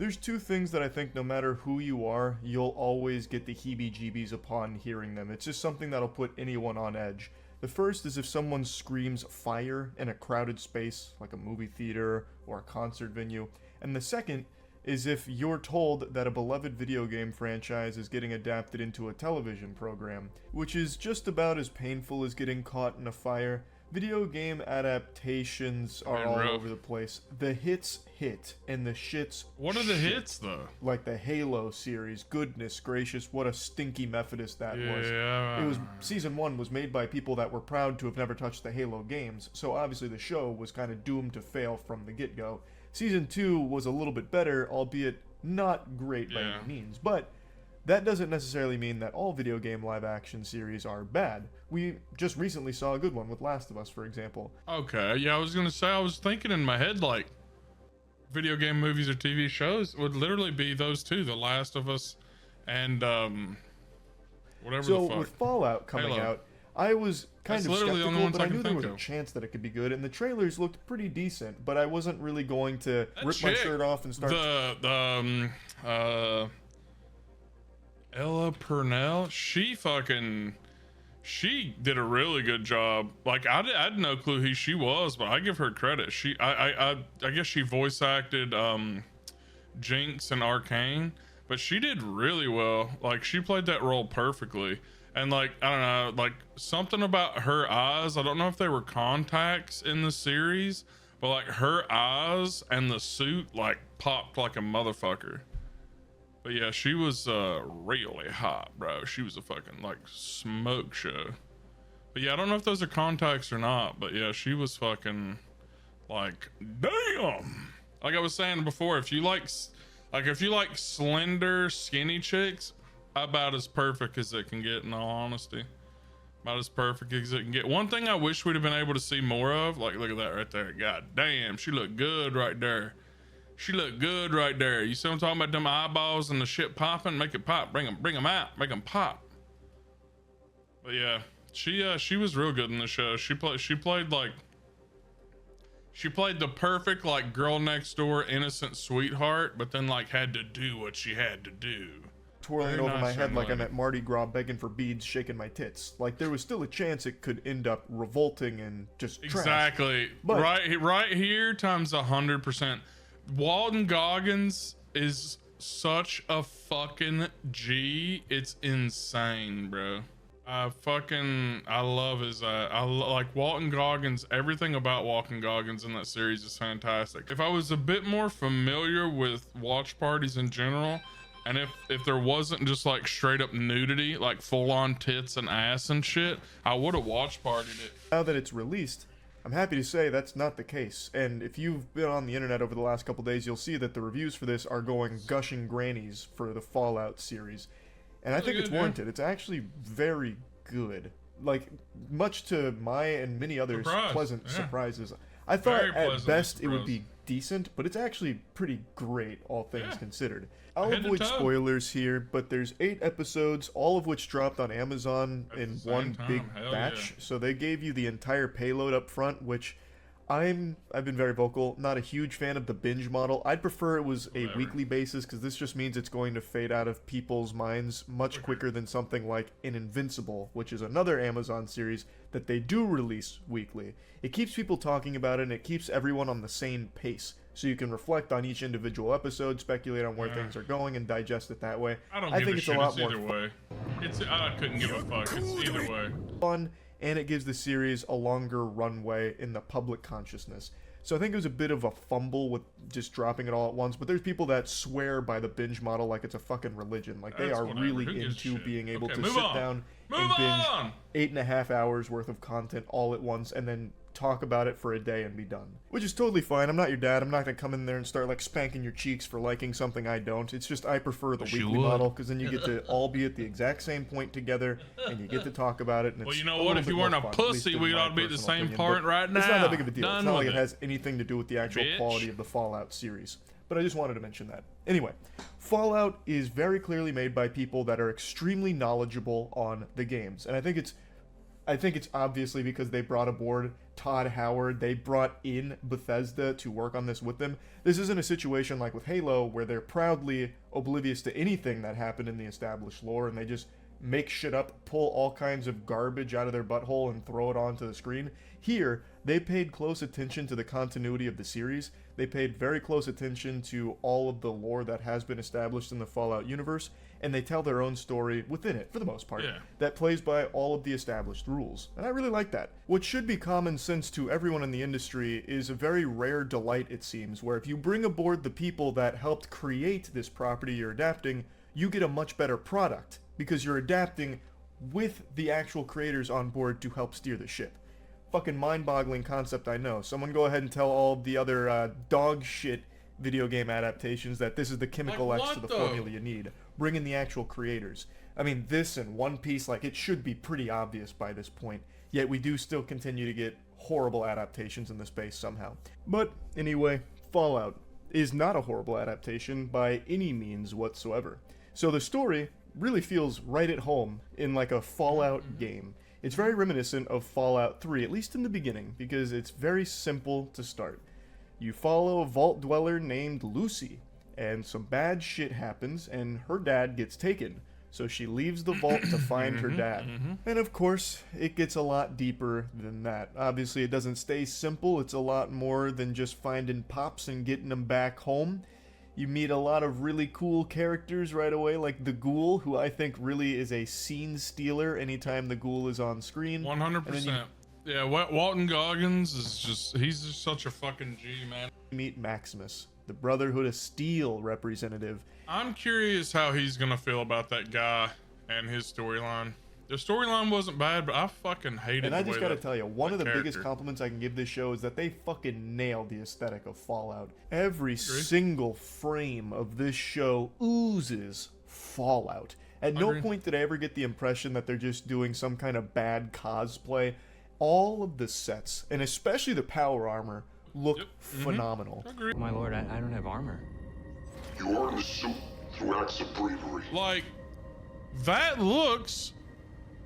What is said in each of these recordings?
There's two things that I think no matter who you are, you'll always get the heebie-jeebies upon hearing them. It's just something that'll put anyone on edge. The first is if someone screams fire in a crowded space, like a movie theater or a concert venue. And the second is if you're told that a beloved video game franchise is getting adapted into a television program, which is just about as painful as getting caught in a fire. Video game adaptations are all over the place. The hits hit, and the shits What are the hits, though? Like the Halo series. Goodness gracious, what a stinky Methodist that was. Yeah. It was season 1 was made by people that were proud to have never touched the Halo games, so obviously the show was kind of doomed to fail from the get-go. Season 2 was a little bit better, albeit not great by any means, but that doesn't necessarily mean that all video game live-action series are bad. We just recently saw a good one with Last of Us, for example. Okay, yeah, I was gonna say, I was thinking in my head, like, video game movies or TV shows would literally be those two, The Last of Us and, whatever the fuck. So, with Fallout coming out, I was kind of skeptical, but I knew there was a chance that it could be good, and the trailers looked pretty decent, but I wasn't really going to rip my shirt off and start... Ella Purnell, she did a really good job. Like, I had no clue who she was, but I give her credit. I guess she voice acted Jinx and Arcane, but she did really well. Like, she played that role perfectly. And like, I don't know, like something about her eyes, I don't know if they were contacts in the series, but like her eyes and the suit like popped like a motherfucker. But yeah, she was really hot, bro. She was a fucking like smoke show. But yeah, I don't know if those are contacts or not, but yeah, she was fucking like, damn. Like I was saying before, if you like slender, skinny chicks, about as perfect as it can get, in all honesty. About as perfect as it can get. One thing I wish we'd have been able to see more of, like look at that right there. God damn, she looked good right there. She looked good right there. You see what I'm talking about? Them eyeballs and the shit popping. Make it pop. Bring them out. Make them pop. But yeah, she was real good in the show. She played the perfect like girl next door innocent sweetheart, but then like had to do what she had to do. Twirling over my head like I'm at Mardi Gras begging for beads, shaking my tits. Like there was still a chance it could end up revolting and just trash. Exactly. But right here times 100%. Walton Goggins is such a fucking G. It's insane, bro. I love his like Walton Goggins. Everything about Walton Goggins in that series is fantastic. If I was a bit more familiar with watch parties in general, and if there wasn't just like straight up nudity, like full on tits and ass and shit, I would have watch partied it. Now that it's released, I'm happy to say that's not the case. And if you've been on the internet over the last couple days, you'll see that the reviews for this are going gushing grannies for the Fallout series. And I think it's warranted. It's actually very good. Like, much to my and many others' pleasant surprises. I thought at best it would be decent, but it's actually pretty great, all things considered. I'll avoid spoilers here, but there's 8 episodes, all of which dropped on Amazon in one big batch. So they gave you the entire payload up front, which I've been very vocal, not a huge fan of the binge model. I'd prefer it was a weekly basis, because this just means it's going to fade out of people's minds much quicker than something like an Invincible, which is another Amazon series that they do release weekly. It keeps people talking about it, and it keeps everyone on the same pace, so you can reflect on each individual episode, speculate on where things are going, and digest it that way. I think it's a lot more fun. I couldn't give a fuck. It's either way. Fun, and it gives the series a longer runway in the public consciousness. So I think it was a bit of a fumble with just dropping it all at once, but there's people that swear by the binge model like it's a fucking religion. Like they are really into being able to sit down and binge 8.5 hours worth of content all at once and then talk about it for a day and be done. Which is totally fine. I'm not your dad. I'm not gonna come in there and start like spanking your cheeks for liking something I don't. It's just I prefer the weekly model, because then you get to all be at the exact same point together and you get to talk about it. And well, you know what? If you weren't a pussy, we'd all be at the same point right now. It's not that big of a deal. It's not like it has anything to do with the actual quality of the Fallout series. But I just wanted to mention that. Anyway, Fallout is very clearly made by people that are extremely knowledgeable on the games, and I think it's I think it's obviously because they brought aboard Todd Howard. They brought in Bethesda to work on this with them. This isn't a situation like with Halo where they're proudly oblivious to anything that happened in the established lore and they just make shit up, pull all kinds of garbage out of their butthole and throw it onto the screen. Here, they paid close attention to the continuity of the series. They paid very close attention to all of the lore that has been established in the Fallout universe, and they tell their own story within it, for the most part, that plays by all of the established rules. And I really like that. What should be common sense to everyone in the industry is a very rare delight, it seems, where if you bring aboard the people that helped create this property you're adapting, you get a much better product, because you're adapting with the actual creators on board to help steer the ship. Fucking mind-boggling concept, I know. Someone go ahead and tell all the other dog shit video game adaptations that this is the chemical X to the formula you need. Bring in the actual creators. I mean, this and One Piece, like, it should be pretty obvious by this point, yet we do still continue to get horrible adaptations in the space somehow. But anyway, Fallout is not a horrible adaptation by any means whatsoever. So the story really feels right at home in like a Fallout game. It's very reminiscent of Fallout 3, at least in the beginning, because it's very simple to start. You follow a vault dweller named Lucy, and some bad shit happens, and her dad gets taken. So she leaves the vault to find her dad. And of course, it gets a lot deeper than that. Obviously, it doesn't stay simple. It's a lot more than just finding Pops and getting them back home. You meet a lot of really cool characters right away, like the Ghoul, who I think really is a scene stealer anytime the Ghoul is on screen. 100%. Yeah, Walton Goggins is he's just such a fucking G, man. You meet Maximus, the Brotherhood of Steel representative. I'm curious how he's gonna feel about that guy and his storyline. The storyline wasn't bad, but I fucking hated and the I just way gotta that, tell you, one of the character. biggest compliments I can give this show is that they fucking nailed the aesthetic of Fallout. Every single frame of this show oozes Fallout. At no point did I ever get the impression that they're just doing some kind of bad cosplay. All of the sets, and especially the power armor, look phenomenal. My lord, I don't have armor. You earned the suit through acts of bravery. Like, that looks...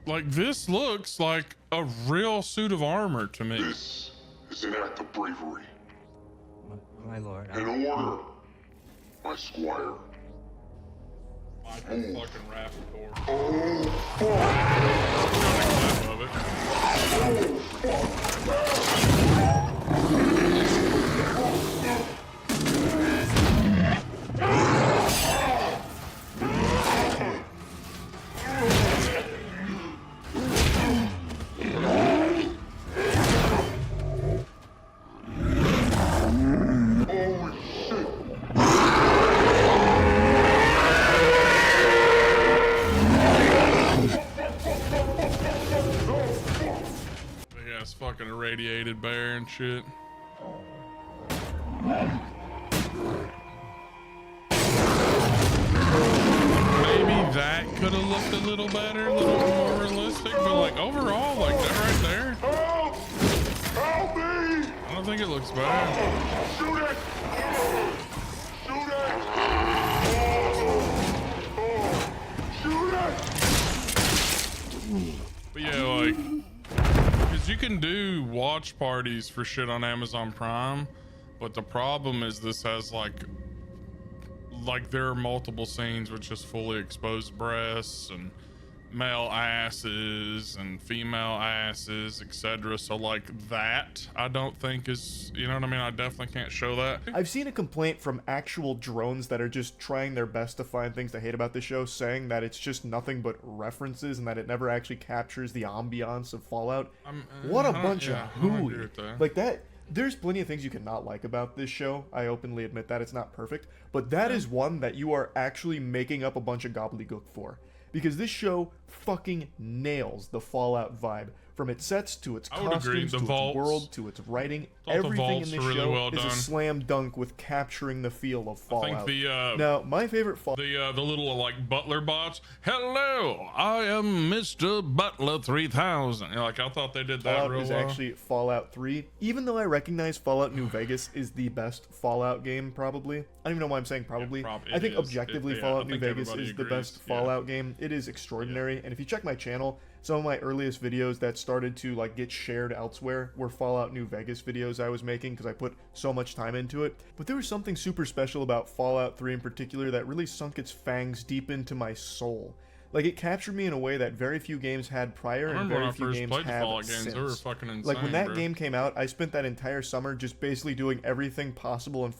Like, this looks like a real suit of armor to me. This is an act of bravery. My lord. An order, my squire. Michael fucking Rappaport. Oh, fucking irradiated bear and shit. Maybe that could have looked a little better, a little more realistic, but like overall, like that right there. Help! Help me! I don't think it looks bad. Shoot it! Shoot it! Shoot it! But yeah, like, because you can do watch parties for shit on Amazon Prime, but the problem is this has like there are multiple scenes with just fully exposed breasts and male asses and female asses, etc. So like that, I don't think is, you know what I mean? I definitely can't show that. I've seen a complaint from actual drones that are just trying their best to find things to hate about the show, saying that it's just nothing but references and that it never actually captures the ambiance of Fallout. What a bunch of hooey. Like that. There's plenty of things you cannot like about this show. I openly admit that it's not perfect, but that is one that you are actually making up a bunch of gobbledygook for. Because this show fucking nails the Fallout vibe. From its sets to its costumes to its world to its writing, everything in this show is a slam dunk with capturing the feel of Fallout. I think the now my favorite the little like butler bots. Hello, I am Mr. Butler 3000. You know, like I thought they did that. Fallout is actually Fallout 3. Even though I recognize Fallout New Vegas is the best Fallout game, probably. I don't even know why I'm saying probably. Yeah, I think objectively Fallout New Vegas is the best Fallout game. It is extraordinary, and if you check my channel, some of my earliest videos that started to like get shared elsewhere were Fallout New Vegas videos I was making because I put so much time into it. But there was something super special about Fallout 3 in particular that really sunk its fangs deep into my soul. Like, it captured me in a way that very few games had prior and very few games have since. They were fucking insane, like, when that game came out, I spent that entire summer just basically doing everything possible in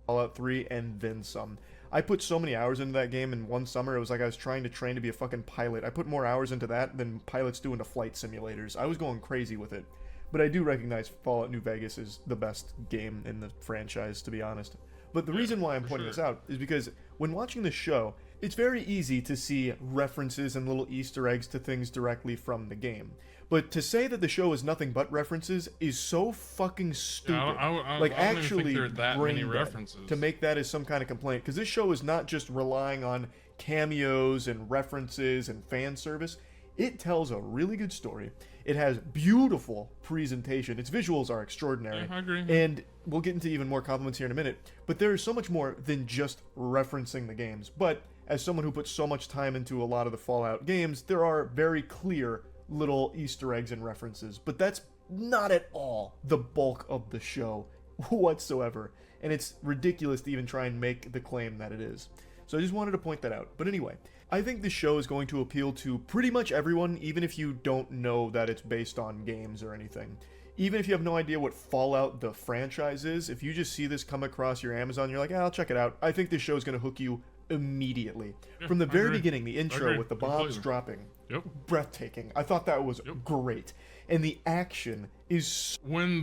Fallout 3 and then some. I put so many hours into that game in one summer, it was like I was trying to train to be a fucking pilot. I put more hours into that than pilots do into flight simulators. I was going crazy with it. But I do recognize Fallout New Vegas is the best game in the franchise, to be honest. But the reason why I'm pointing this out is because when watching the show, it's very easy to see references and little Easter eggs to things directly from the game. But to say that the show is nothing but references is so fucking stupid. I like, don't actually even think there are that many brain dead references to make that as some kind of complaint. Because this show is not just relying on cameos and references and fan service. It tells a really good story. It has beautiful presentation. Its visuals are extraordinary. Yeah, I agree. And we'll get into even more compliments here in a minute. But there is so much more than just referencing the games. But as someone who puts so much time into a lot of the Fallout games, there are very clear little Easter eggs and references. But that's not at all the bulk of the show whatsoever. And it's ridiculous to even try and make the claim that it is. So I just wanted to point that out. But anyway, I think this show is going to appeal to pretty much everyone, even if you don't know that it's based on games or anything. Even if you have no idea what Fallout the franchise is, if you just see this come across your Amazon, you're like, I'll check it out. I think this show is going to hook you immediately. Yeah, From the very beginning, the intro with the bombs completely dropping, Yep. breathtaking. I thought that was great. And the action is... When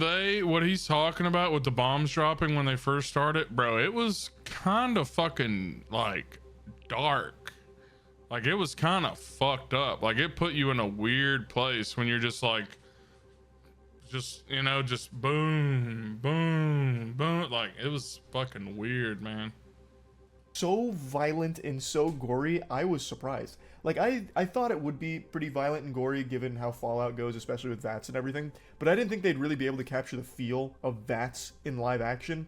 what he's talking about with the bombs dropping when they first started, bro, it was kind of fucking, like, dark. Like, it was kind of fucked up. Like, it put you in a weird place when you're just like, you know, just boom, boom, boom. Like, it was fucking weird, man. So violent and so gory, I was surprised. Like, I thought it would be pretty violent and gory given how Fallout goes, especially with VATS and everything, but I didn't think they'd really be able to capture the feel of VATS in live action.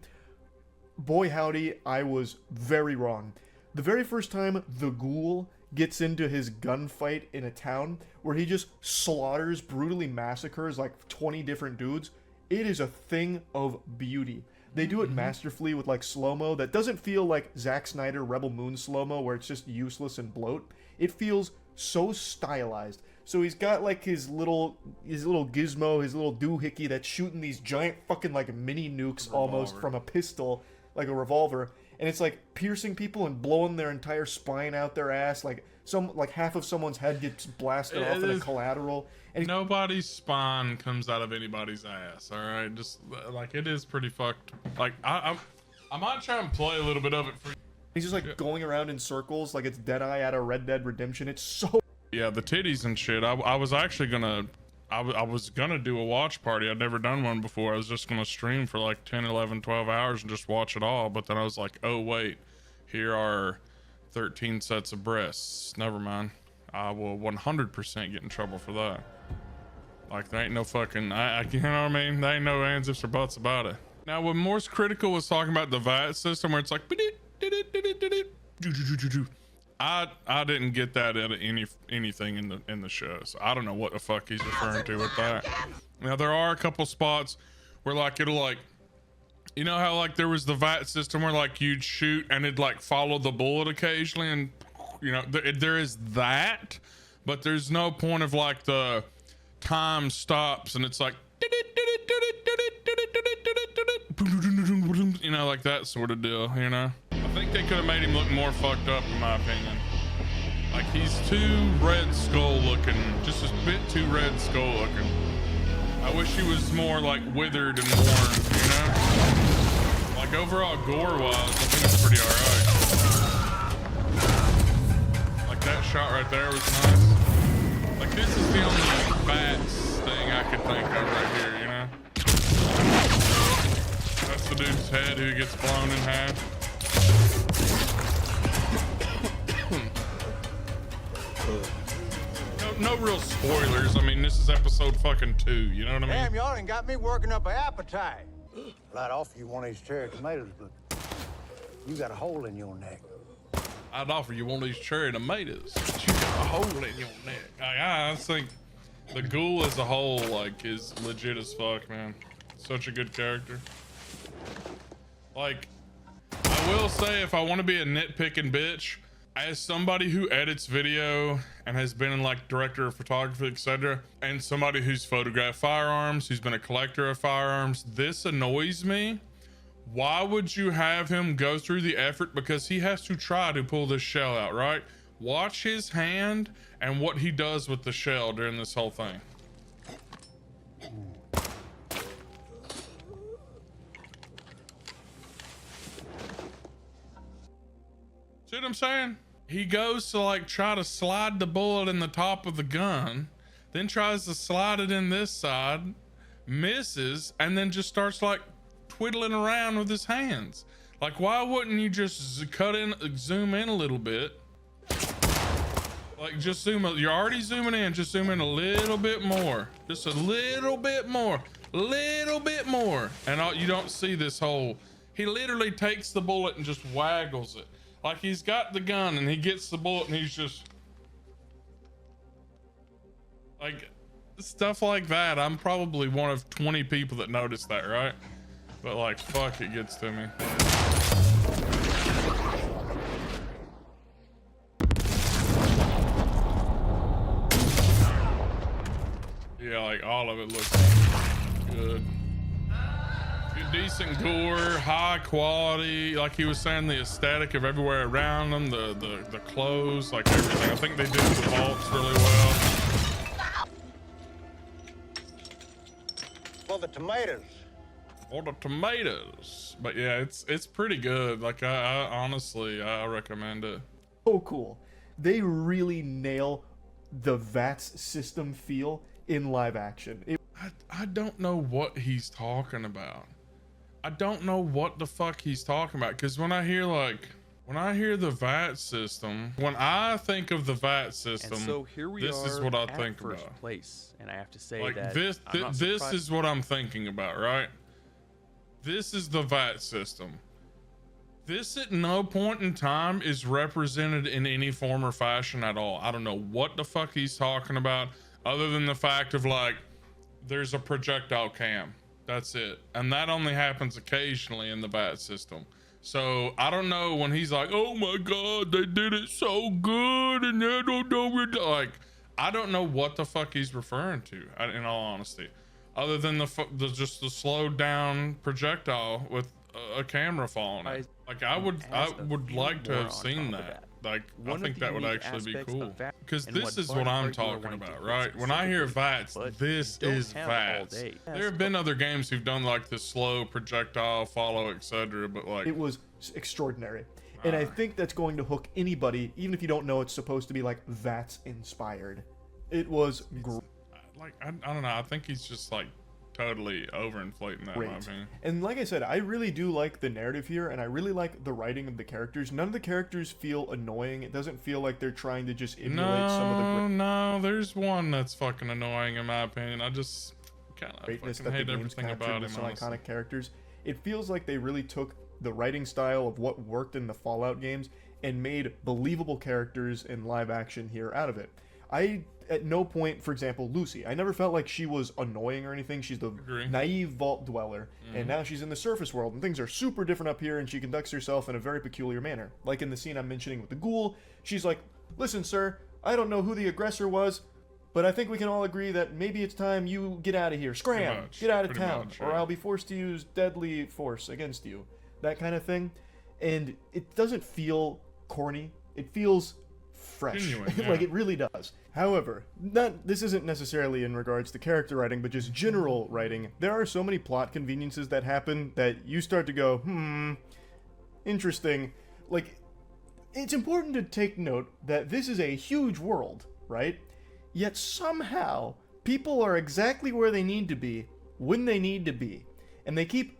Boy howdy, I was very wrong. The very first time the ghoul gets into his gunfight in a town, where he just slaughters, brutally massacres like 20 different dudes, it is a thing of beauty. They do it masterfully with like slow-mo that doesn't feel like Zack Snyder Rebel Moon slow-mo where it's just useless and bloat. It feels so stylized. So he's got like his little gizmo, his little doohickey that's shooting these giant fucking like mini nukes almost from a pistol, like a revolver, and it's like piercing people and blowing their entire spine out their ass. Like half of someo's head gets blasted off in a collateral. And nobody's spine comes out of anybody's ass. All right, just like it is pretty fucked. Like I might try and play a little bit of it for you. He's just like going around in circles like it's Deadeye out of Red Dead Redemption. It's so... Yeah, the titties and shit. I was actually gonna... I was gonna do a watch party. I'd never done one before. I was just gonna stream for like 10, 11, 12 hours and just watch it all. But then I was like, oh wait, here are 13 sets of breasts. Never mind. I will 100% get in trouble for that. Like, there ain't no fucking... you know what I mean? There ain't no ands, ifs, or buts about it. Now, when MoistCr1TiKaL was talking about the VAT system where it's like... I didn't get that out of anything in the show, so I don't know what the fuck he's referring to with that. Now there are a couple spots where like it'll like, you know how like there was the VAT system where like you'd shoot and it'd like follow the bullet occasionally, and you know there is that, but there's no point of like the time stops and it's like, you know, like that sort of deal, you know. I think they could have made him look more fucked up, in my opinion. Like, he's too Red Skull looking, just a bit too Red Skull looking. I wish he was more like withered and worn, you know? Like, overall gore-wise, I think it's pretty alright. Like, that shot right there was nice. Like, this is the only VATS thing I could think of right here, you know? That's the dude's head who gets blown in half. No real spoilers. I mean, this is episode fucking 2, you know what I mean? Damn, y'all ain't got me working up an appetite. I'd offer you one of these cherry tomatoes, but you got a hole in your neck. I'd offer you one of these cherry tomatoes, but you got a hole in your neck. Like, I think the ghoul as a whole, like, is legit as fuck, man. Such a good character. Like, I will say, if I want to be a nitpicking bitch, as somebody who edits video and has been in like director of photography, etc., and somebody who's photographed firearms, who's been a collector of firearms, this annoys me. Why would you have him go through the effort? Because he has to try to pull this shell out, right? Watch his hand and what he does with the shell during this whole thing. See what I'm saying? He goes to like try to slide the bullet in the top of the gun, then tries to slide it in this side, misses, and then just starts like twiddling around with his hands. Like, why wouldn't you just zoom in a little bit? Like, just zoom, you're already zooming in, just zoom in a little bit more. Just a little bit more, and you don't see this whole, he literally takes the bullet and just waggles it. Like, he's got the gun and he gets the bullet and he's just like, stuff like that. I'm probably one of 20 people that noticed that, right? But like, fuck, it gets to me. Yeah, like all of it looks good. Decent gore, high quality, like he was saying, the aesthetic of everywhere around them, the clothes, like everything. I think they did the vaults really well. For the tomatoes. Or the tomatoes. But yeah, it's pretty good. Like, I honestly, I recommend it. Oh, cool. They really nail the VATS system feel in live action. I don't know what he's talking about. I don't know what the fuck he's talking about, because when I hear the VAT system, when I think of the VAT system, and so here we this is are what I at think first about. place, and I have to say Like, that this surprised. is what I'm thinking about, right? This is the VAT system. This at no point in time is represented in any form or fashion at all. I don't know what the fuck he's talking about, other than the fact of like, there's a projectile cam. That's it. And that only happens occasionally in the VAT system. So I don't know when he's like, oh my God, they did it so good. And I don't know, like, I don't know what the fuck he's referring to, in all honesty, other than just the slowed down projectile with a camera falling in. Like, I would like to have seen that. Like, I think that would actually be cool, because this is what I'm talking about, right? When I hear VATS, this is VATS. There have been other games who've done like the slow projectile follow, etc., but like, it was extraordinary. And I think that's going to hook anybody, even if you don't know it's supposed to be like VATS inspired. It was like, I don't know, I think he's just like totally overinflating that, in my opinion. And like I said, I really do like the narrative here, and I really like the writing of the characters. None of the characters feel annoying. It doesn't feel like they're trying to just emulate some of the No, there's one that's fucking annoying in my opinion. I just kind of greatness fucking that hate the games everything captured about with him, some honestly. iconic characters. It feels like they really took the writing style of what worked in the Fallout games and made believable characters in live action here out of it. At no point, for example, Lucy, I never felt like she was annoying or anything. She's the naive vault dweller, and now she's in the surface world, and things are super different up here, and she conducts herself in a very peculiar manner. Like in the scene I'm mentioning with the ghoul, she's like, listen, sir, I don't know who the aggressor was, but I think we can all agree that maybe it's time you get out of here. Scram! Get out of town, or I'll be forced to use deadly force against you. That kind of thing. And it doesn't feel corny. It feels fresh. Genuine, Like, it really does. However, this isn't necessarily in regards to character writing, but just general writing. There are so many plot conveniences that happen that you start to go, interesting. Like, it's important to take note that this is a huge world, right? Yet somehow, people are exactly where they need to be, when they need to be. And they keep,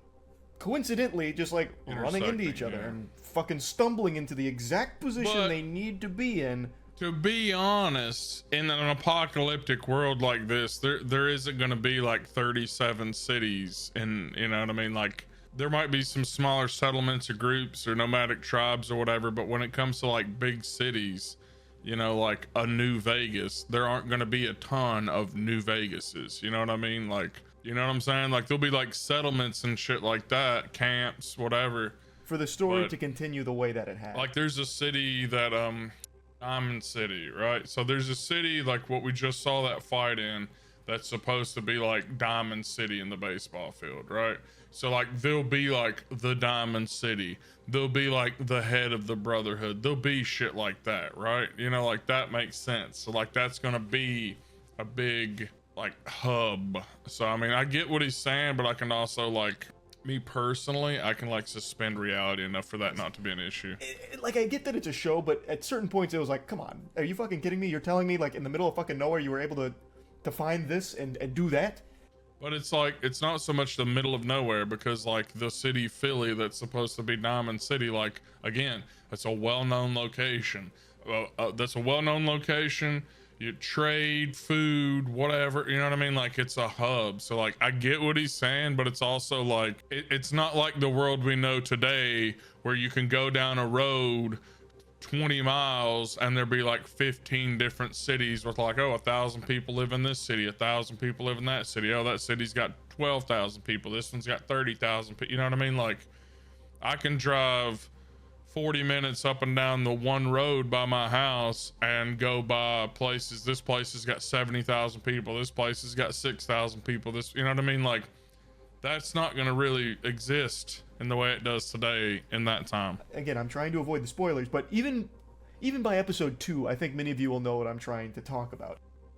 coincidentally, just like running into each other and fucking stumbling into the exact position they need to be in. To be honest, in an apocalyptic world like this, there isn't going to be like 37 cities, and you know what I mean, like there might be some smaller settlements or groups or nomadic tribes or whatever, but when it comes to like big cities, you know, like a New Vegas, there aren't going to be a ton of New Vegases. You know what I mean? Like, you know what I'm saying? Like there'll be like settlements and shit like that, camps, whatever. For the story to continue the way that it had. Like there's a city that, Diamond City, right? So there's a city like what we just saw that fight in that's supposed to be like Diamond City in the baseball field, right? So like there'll be like the Diamond City, there'll be like the head of the Brotherhood, there'll be shit like that, right? You know, like that makes sense. So like that's gonna be a big like hub. So I mean, I get what he's saying, but I can also like, me personally, I can like suspend reality enough for that not to be an issue. Like, I get that it's a show, but at certain points it was like, come on, are you fucking kidding me? You're telling me like in the middle of fucking nowhere you were able to find this and do that? But it's like, it's not so much the middle of nowhere, because like the city Philly that's supposed to be Diamond City, like again, it's a well-known location. That's a well-known location. You trade, food, whatever, you know what I mean? Like it's a hub. So like I get what he's saying, but it's also like it's not like the world we know today where you can go down a road 20 miles and there be like 15 different cities with like, oh, 1,000 people live in this city, 1,000 people live in that city, oh, that city's got 12,000 people, this one's got 30,000 people, you know what I mean? Like I can drive 40 minutes up and down the one road by my house and go by places. This place has got 70,000 people, this place has got 6,000 people, this, you know what I mean? Like that's not going to really exist in the way it does today in that time. Again, I'm trying to avoid the spoilers, but even by episode 2, I think many of you will know what I'm trying to talk about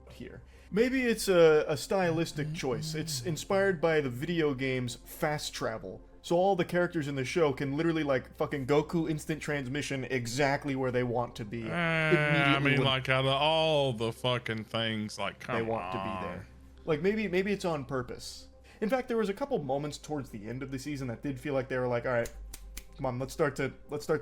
here. Maybe it's a stylistic choice. It's inspired by the video game's fast travel. So all the characters in the show can literally like fucking Goku instant transmission exactly where they want to be. I mean, like out of all the fucking things, like come they want on. to be there. Like maybe it's on purpose. In fact, there was a couple moments towards the end of the season that did feel like they were like, all right, come on, let's start to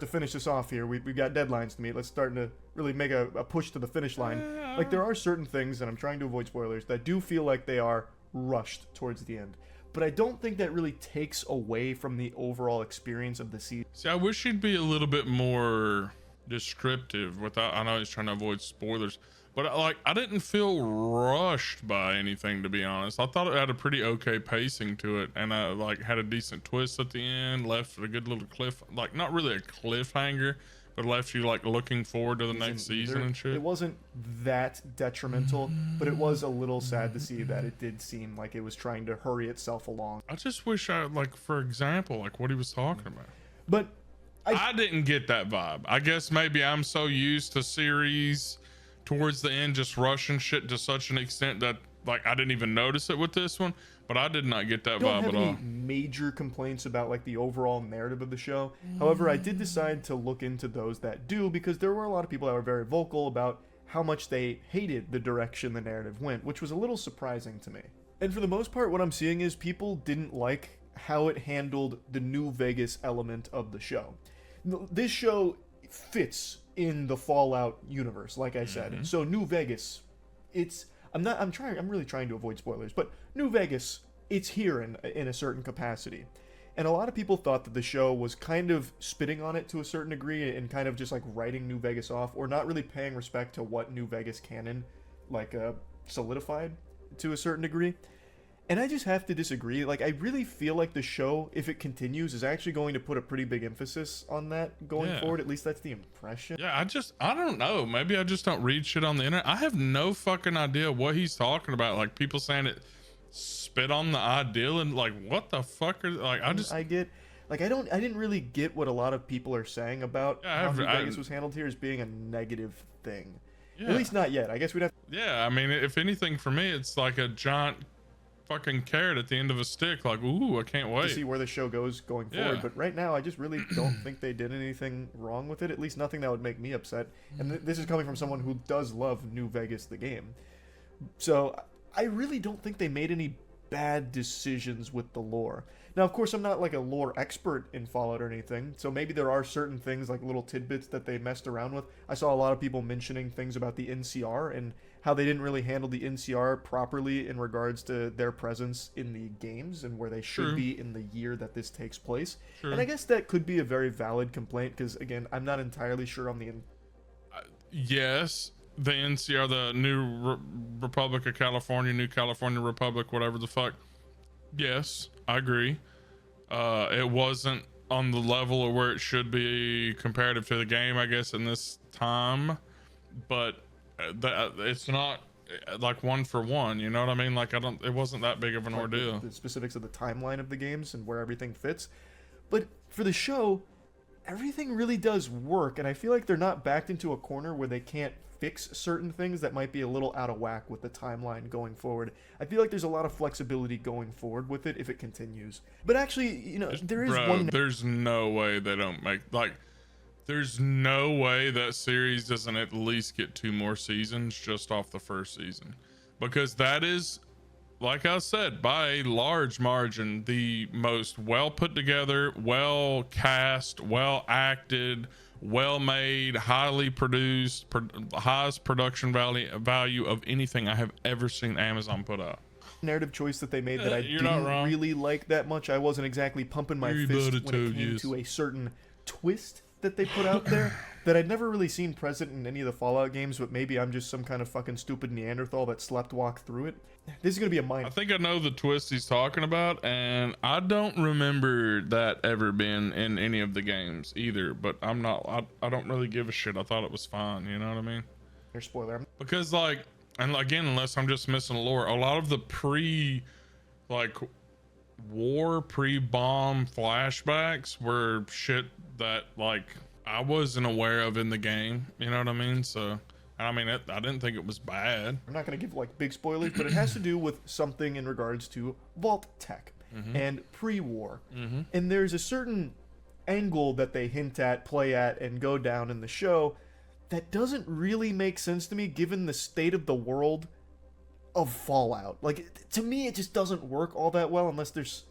finish this off here. We've got deadlines to meet. Let's start to really make a push to the finish line. Like there are certain things, and I'm trying to avoid spoilers, that do feel like they are rushed towards the end. But I don't think that really takes away from the overall experience of the season. See, I wish he'd be a little bit more descriptive without, I know he's trying to avoid spoilers, but like I didn't feel rushed by anything, to be honest. I thought it had a pretty okay pacing to it, and like had a decent twist at the end, left a good little cliff, like not really a cliffhanger, but left you like looking forward to the next season and shit. It wasn't that detrimental, but it was a little sad to see that it did seem like it was trying to hurry itself along. I just wish I, like, for example, like what he was talking about. But I didn't get that vibe. I guess maybe I'm so used to series towards the end just rushing shit to such an extent that like I didn't even notice it with this one, but I did not get that vibe at all. Major complaints about like the overall narrative of the show. However, I did decide to look into those that do, because there were a lot of people that were very vocal about how much they hated the direction the narrative went, which was a little surprising to me. And for the most part, what I'm seeing is people didn't like how it handled the New Vegas element of the show. This show fits in the Fallout universe, like I said. So New Vegas, I'm really trying to avoid spoilers, but New Vegas, it's here in a certain capacity. And a lot of people thought that the show was kind of spitting on it to a certain degree and kind of just like writing New Vegas off, or not really paying respect to what New Vegas canon like solidified to a certain degree. And I just have to disagree. Like, I really feel like the show, if it continues, is actually going to put a pretty big emphasis on that going forward. At least that's the impression. Yeah, I don't know. Maybe I just don't read shit on the internet. I have no fucking idea what he's talking about. Like, people saying it spit on the ideal, and like, what the fuck are, like, I didn't really get what a lot of people are saying about how New Vegas was handled here as being a negative thing. Yeah. At least not yet. I guess we'd have. Yeah, I mean, if anything, for me, it's like a giant fucking carrot at the end of a stick. Like, ooh, I can't wait to see where the show goes going forward. But right now, I just really don't think they did anything wrong with it. At least nothing that would make me upset. And this is coming from someone who does love New Vegas, the game. So I really don't think they made any bad decisions with the lore. Now, of course, I'm not like a lore expert in Fallout or anything, so maybe there are certain things, like little tidbits that they messed around with. I saw a lot of people mentioning things about the NCR and how they didn't really handle the NCR properly in regards to their presence in the games and where they should be in the year that this takes place. And I guess that could be a very valid complaint because, again, I'm not entirely sure on the... Yes, the NCR, the New Republic of California, New California Republic, whatever the fuck. Yes, I agree. It wasn't on the level of where it should be comparative to the game, I guess, in this time, but it's not like one for one, you know what I mean? Like, it wasn't that big of an ordeal. The specifics of the timeline of the games and where everything fits. But for the show, everything really does work, and I feel like they're not backed into a corner where they can't fix certain things that might be a little out of whack with the timeline going forward. I feel like there's a lot of flexibility going forward with it if it continues. But actually, you know, there is one... There's no way they don't make, like, there's no way that series doesn't at least get 2 more seasons just off the first season, because that is, like I said, by a large margin, the most well put together, well cast, well acted, well made, highly produced, highest production value of anything I have ever seen Amazon put out. Narrative choice that they made that I didn't really like that much. I wasn't exactly pumping my fist when it came to a certain twist that they put out there that I'd never really seen present in any of the Fallout games, but maybe I'm just some kind of fucking stupid Neanderthal that slept walk through it. This is gonna be a mind. I think I know the twist he's talking about, and I don't remember that ever being in any of the games either, but I don't really give a shit. I thought it was fine, you know what I mean? Your spoiler. Because, like, and again, unless I'm just missing lore, a lot of the pre-bomb flashbacks were shit that, like, I wasn't aware of in the game, you know what I mean? So I mean, I didn't think it was bad. I'm not going to give like big spoilers, but it has to do with something in regards to vault tech and pre-war. And there's a certain angle that they hint at, play at, and go down in the show that doesn't really make sense to me given the state of the world of Fallout. Like, to me, it just doesn't work all that well unless there's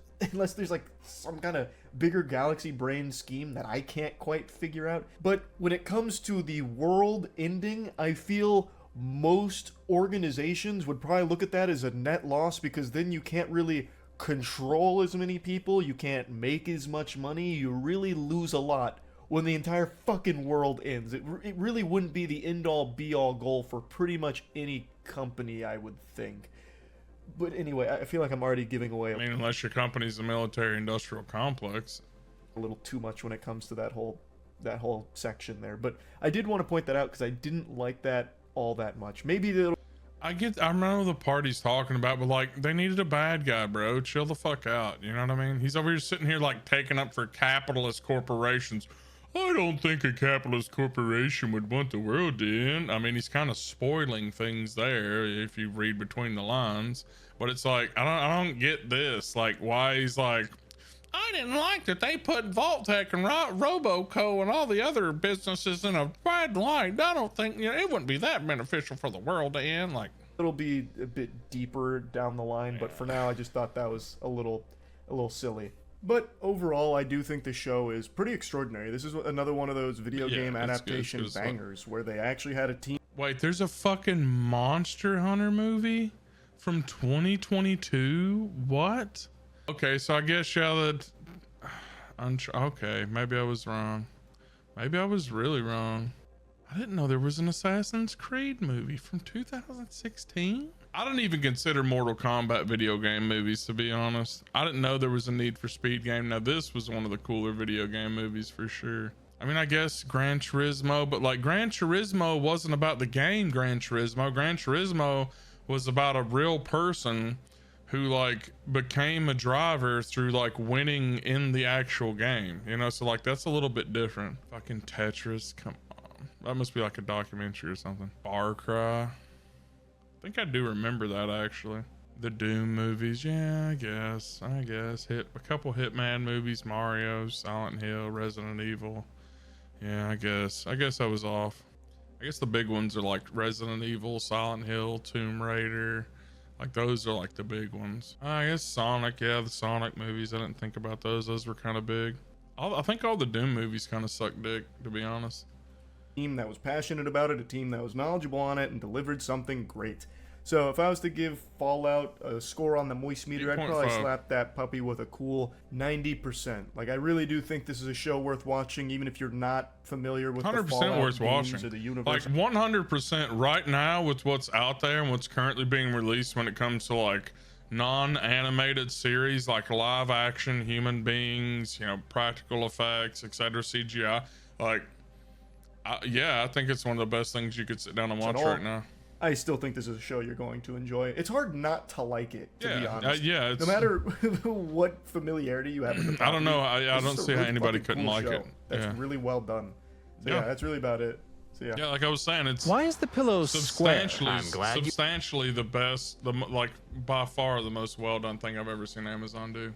like some kind of bigger galaxy brain scheme that I can't quite figure out. But when it comes to the world ending, I feel most organizations would probably look at that as a net loss, because then you can't really control as many people, you can't make as much money, you really lose a lot when the entire fucking world ends. It really wouldn't be the end-all be-all goal for pretty much any company, I would think. But anyway, I feel like I'm already giving away. I mean, unless your company's a military-industrial complex, a little too much when it comes to that whole section there. But I did want to point that out because I didn't like that all that much. Maybe it'll... I know the party's talking about, but like, they needed a bad guy, bro. Chill the fuck out. You know what I mean? He's over here sitting here like taking up for capitalist corporations. I don't think a capitalist corporation would want the world to end. I mean, he's kind of spoiling things there if you read between the lines. But it's like, I don't get this. Like, why he's like, I didn't like that they put Vault-Tec and Roboco and all the other businesses in a bad light. I don't think, you know, it wouldn't be that beneficial for the world to end. Like, it'll be a bit deeper down the line, but for now, I just thought that was a little silly. But overall, I do think the show is pretty extraordinary. This is another one of those video game adaptation bangers where they actually had a team. Wait, there's a fucking Monster Hunter movie from 2022? What? Okay, so I guess, yeah, okay, maybe I was wrong. Maybe I was really wrong. I didn't know there was an Assassin's Creed movie from 2016. I didn't even consider Mortal Kombat video game movies, to be honest. I didn't know there was a Need for Speed game. Now, this was one of the cooler video game movies for sure. I mean, I guess Gran Turismo, but like, Gran Turismo wasn't about the game Gran Turismo. Gran Turismo was about a real person who like became a driver through like winning in the actual game, you know? So like, that's a little bit different. Fucking Tetris, come on. That must be like a documentary or something. Far Cry. I think I do remember that, actually. The Doom movies, yeah, I guess. A couple Hitman movies, Mario, Silent Hill, Resident Evil. Yeah, I guess I was off. I guess the big ones are like Resident Evil, Silent Hill, Tomb Raider. Like, those are like the big ones. I guess Sonic, yeah, the Sonic movies. I didn't think about those. Those were kind of big. I think all the Doom movies kind of suck dick, to be honest. team that was passionate about it, a team that was knowledgeable on it, and delivered something great. So if I was to give Fallout a score on the Moist meter, I'd probably 8.5. slap that puppy with a cool 90%. Like, I really do think this is a show worth watching, even if you're not familiar with the 100% Fallout worth games watching. or the universe. Like 100% right now with what's out there and what's currently being released when it comes to like non-animated series, like live action human beings, you know, practical effects, etc., CGI. Like, yeah, I think it's one of the best things you could sit down and watch right now. I still think this is a show you're going to enjoy. It's hard not to like it, to be honest. Yeah, no matter what familiarity you have with the property, I don't know. I this don't is a see how really anybody fucking couldn't cool like show. it. That's Yeah. really well done. So Yeah. yeah, that's really about it. So yeah. Yeah, like I was saying, it's Why is the pillow square? substantially the best, like by far the most well done thing I've ever seen Amazon do.